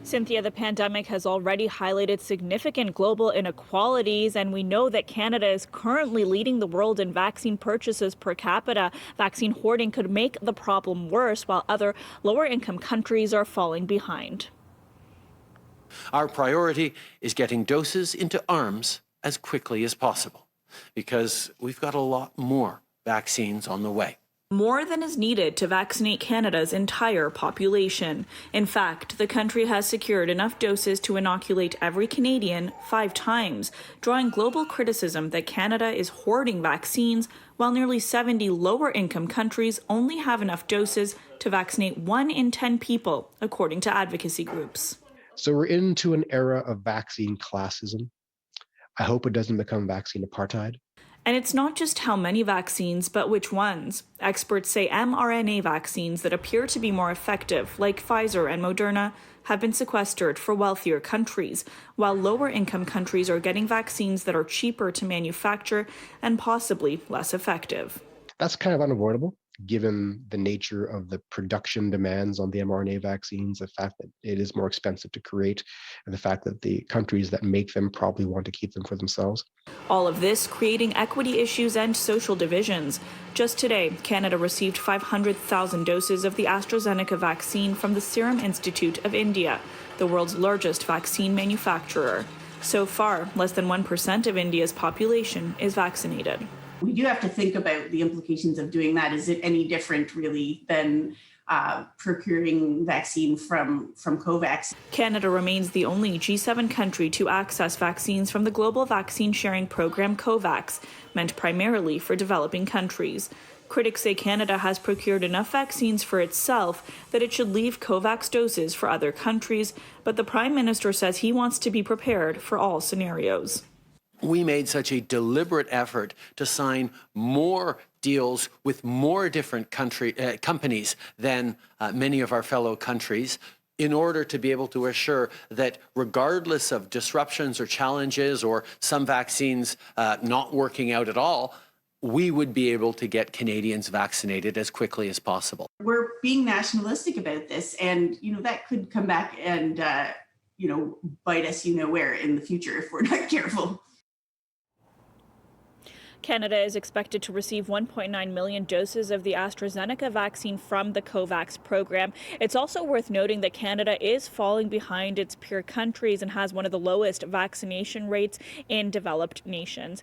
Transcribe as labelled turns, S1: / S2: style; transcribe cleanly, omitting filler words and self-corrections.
S1: Cynthia, the pandemic has already highlighted significant global inequalities, and we know that Canada is currently leading the world in vaccine purchases per capita. Vaccine hoarding could make the problem worse, while other lower income countries are falling behind.
S2: Our priority is getting doses into arms as quickly as possible, because we've got a lot more vaccines on the way.
S1: More than is needed to vaccinate Canada's entire population. In fact, the country has secured enough doses to inoculate every Canadian 5 times, drawing global criticism that Canada is hoarding vaccines, while nearly 70 lower-income countries only have enough doses to vaccinate 1 in 10 people, according to advocacy groups.
S3: So we're into an era of vaccine classism. I hope it doesn't become vaccine apartheid.
S1: And it's not just how many vaccines, but which ones. Experts say mRNA vaccines that appear to be more effective, like Pfizer and Moderna, have been sequestered for wealthier countries, while lower-income countries are getting vaccines that are cheaper to manufacture and possibly less effective.
S3: That's kind of unavoidable, given the nature of the production demands on the mRNA vaccines, the fact that it is more expensive to create, and the fact that the countries that make them probably want to keep them for themselves.
S1: All of this creating equity issues and social divisions. Just today, Canada received 500,000 doses of the AstraZeneca vaccine from the Serum Institute of India, the world's largest vaccine manufacturer. So far, less than 1% of India's population is vaccinated.
S4: We do have to think about the implications of doing that. Is it any different, really, than procuring vaccine from COVAX?
S1: Canada remains the only G7 country to access vaccines from the global vaccine sharing program COVAX, meant primarily for developing countries. Critics say Canada has procured enough vaccines for itself that it should leave COVAX doses for other countries, but the Prime Minister says he wants to be prepared for all scenarios.
S2: We made such a deliberate effort to sign more deals with more different companies than many of our fellow countries, in order to be able to assure that regardless of disruptions or challenges or some vaccines not working out at all, we would be able to get Canadians vaccinated as quickly as possible.
S4: We're being nationalistic about this, and that could come back and bite us where in the future if we're not careful.
S1: Canada is expected to receive 1.9 million doses of the AstraZeneca vaccine from the COVAX program. It's also worth noting that Canada is falling behind its peer countries and has one of the lowest vaccination rates in developed nations.